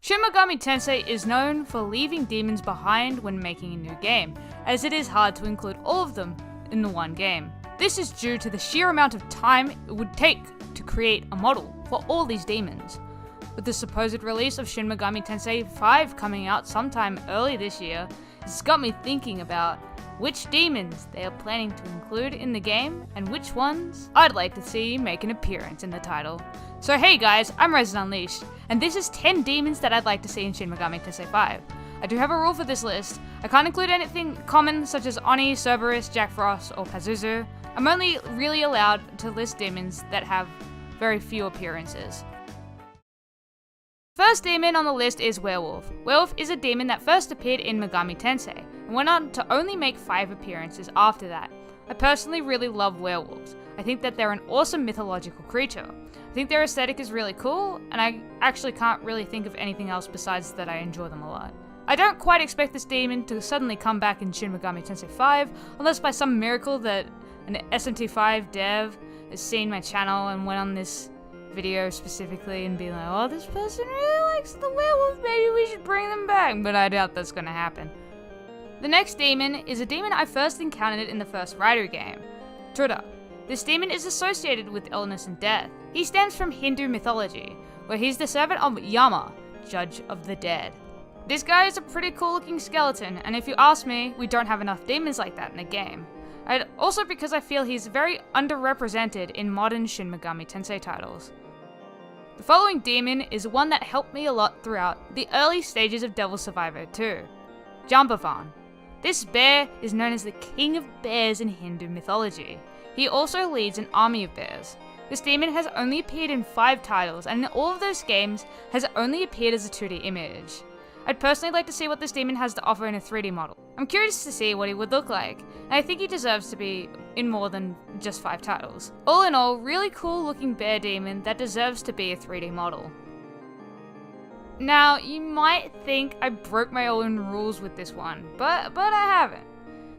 Shin Megami Tensei is known for leaving demons behind when making a new game, as it is hard to include all of them in the one game. This is due to the sheer amount of time it would take to create a model for all these demons. With the supposed release of Shin Megami Tensei 5 coming out sometime early this year, it's got me thinking about which demons they are planning to include in the game and which ones I'd like to see make an appearance in the title. So hey guys, I'm Resin Unleashed, and this is 10 demons that I'd like to see in Shin Megami Tensei 5. I do have a rule for this list. I can't include anything common such as Oni, Cerberus, Jack Frost, or Pazuzu. I'm only really allowed to list demons that have very few appearances. First demon on the list is Werewolf. Werewolf is a demon that first appeared in Megami Tensei, and went on to only make 5 appearances after that. I personally really love werewolves. I think that they're an awesome mythological creature. I think their aesthetic is really cool, and I actually can't really think of anything else besides that I enjoy them a lot. I don't quite expect this demon to suddenly come back in Shin Megami Tensei 5, unless by some miracle that an SMT5 dev has seen my channel and went on this video specifically and be like, oh, this person really likes the werewolf, maybe we should bring them back, but I doubt that's gonna happen. The next demon is a demon I first encountered in the first Rider game, Truda. This demon is associated with illness and death. He stems from Hindu mythology, where he's the servant of Yama, judge of the dead. This guy is a pretty cool looking skeleton, and if you ask me, we don't have enough demons like that in the game. Also because I feel he's very underrepresented in modern Shin Megami Tensei titles. The following demon is one that helped me a lot throughout the early stages of Devil Survivor 2, Jambavan. This bear is known as the king of bears in Hindu mythology. He also leads an army of bears. This demon has only appeared in 5 titles, and in all of those games has only appeared as a 2D image. I'd personally like to see what this demon has to offer in a 3D model. I'm curious to see what he would look like, and I think he deserves to be in more than just 5 titles. All in all, really cool looking bear demon that deserves to be a 3D model. Now, you might think I broke my own rules with this one, but I haven't.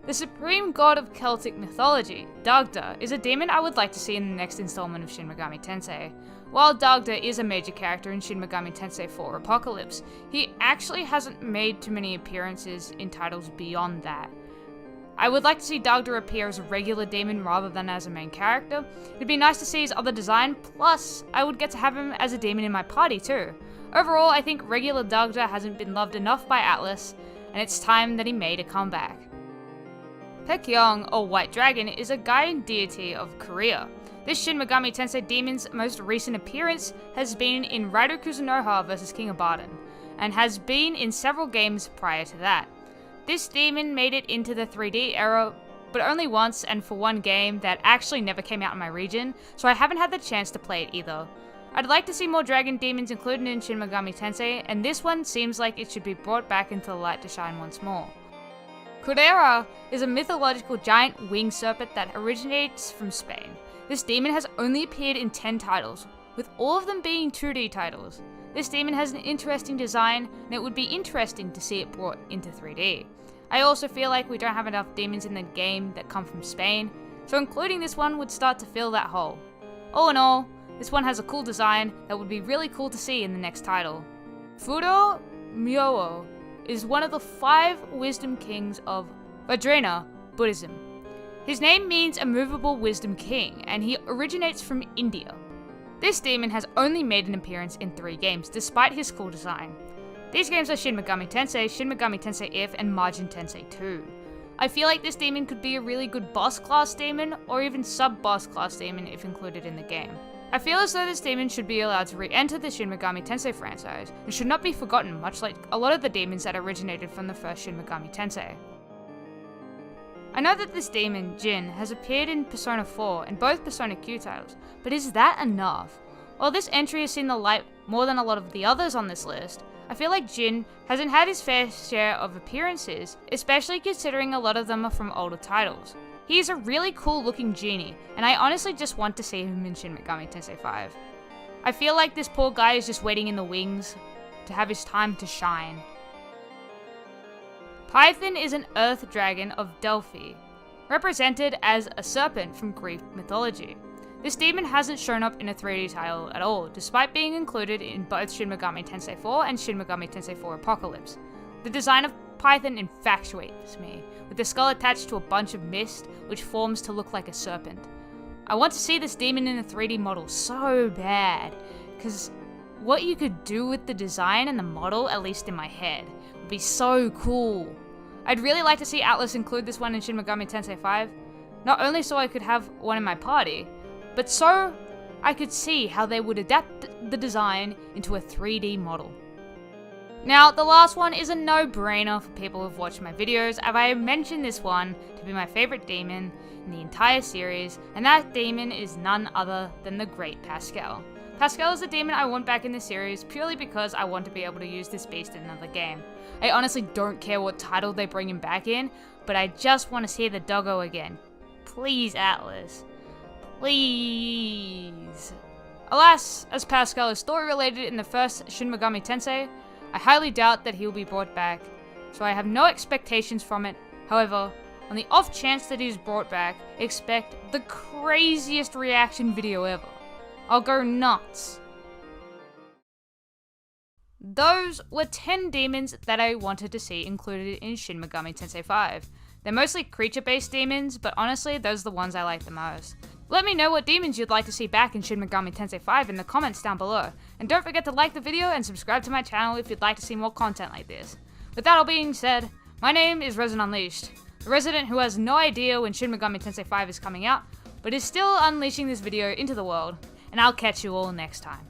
The supreme god of Celtic mythology, Dagda, is a demon I would like to see in the next installment of Shin Megami Tensei. While Dagda is a major character in Shin Megami Tensei 4 Apocalypse, he actually hasn't made too many appearances in titles beyond that. I would like to see Dagda appear as a regular demon rather than as a main character. It'd be nice to see his other design, plus I would get to have him as a demon in my party too. Overall, I think regular Dagda hasn't been loved enough by Atlus, and it's time that he made a comeback. Taecyeong, or White Dragon, is a guardian deity of Korea. This Shin Megami Tensei demon's most recent appearance has been in Raiden Kuzunoha vs King Abaddon, and has been in several games prior to that. This demon made it into the 3D era, but only once and for one game that actually never came out in my region, so I haven't had the chance to play it either. I'd like to see more dragon demons included in Shin Megami Tensei, and this one seems like it should be brought back into the light to shine once more. Cudera is a mythological giant winged serpent that originates from Spain. This demon has only appeared in 10 titles, with all of them being 2D titles. This demon has an interesting design, and it would be interesting to see it brought into 3D. I also feel like we don't have enough demons in the game that come from Spain, so including this one would start to fill that hole. All in all, this one has a cool design that would be really cool to see in the next title. Fudo Myowo is one of the 5 wisdom kings of Vajrayana Buddhism. His name means immovable wisdom king, and he originates from India. This demon has only made an appearance in 3 games, despite his cool design. These games are Shin Megami Tensei, Shin Megami Tensei If, and Majin Tensei 2. I feel like this demon could be a really good boss class demon, or even sub-boss class demon if included in the game. I feel as though this demon should be allowed to re-enter the Shin Megami Tensei franchise, and should not be forgotten, much like a lot of the demons that originated from the first Shin Megami Tensei. I know that this demon, Jin, has appeared in Persona 4 and both Persona Q titles, but is that enough? While this entry has seen the light more than a lot of the others on this list, I feel like Jin hasn't had his fair share of appearances, especially considering a lot of them are from older titles. He is a really cool looking genie, and I honestly just want to see him in Shin Megami Tensei 5. I feel like this poor guy is just waiting in the wings to have his time to shine. Python is an earth dragon of Delphi, represented as a serpent from Greek mythology. This demon hasn't shown up in a 3D title at all, despite being included in both Shin Megami Tensei 4 and Shin Megami Tensei 4 Apocalypse. The design of Python infatuates me, with the skull attached to a bunch of mist, which forms to look like a serpent. I want to see this demon in a 3D model so bad, because what you could do with the design and the model, at least in my head, would be so cool. I'd really like to see Atlus include this one in Shin Megami Tensei 5, not only so I could have one in my party, but so I could see how they would adapt the design into a 3D model. Now, the last one is a no-brainer for people who've watched my videos, as I mentioned this one to be my favorite demon in the entire series, and that demon is none other than the Great Pascal. Pascal is a demon I want back in the series purely because I want to be able to use this beast in another game. I honestly don't care what title they bring him back in, but I just want to see the doggo again. Please, Atlus. Please. Alas, as Pascal is story related in the first Shin Megami Tensei, I highly doubt that he will be brought back, so I have no expectations from it. However, on the off chance that he is brought back, expect the craziest reaction video ever. I'll go nuts. Those were 10 demons that I wanted to see included in Shin Megami Tensei 5. They're mostly creature-based demons, but honestly, those are the ones I like the most. Let me know what demons you'd like to see back in Shin Megami Tensei 5 in the comments down below, and don't forget to like the video and subscribe to my channel if you'd like to see more content like this. With that all being said, my name is Resin Unleashed, a resident who has no idea when Shin Megami Tensei 5 is coming out, but is still unleashing this video into the world, and I'll catch you all next time.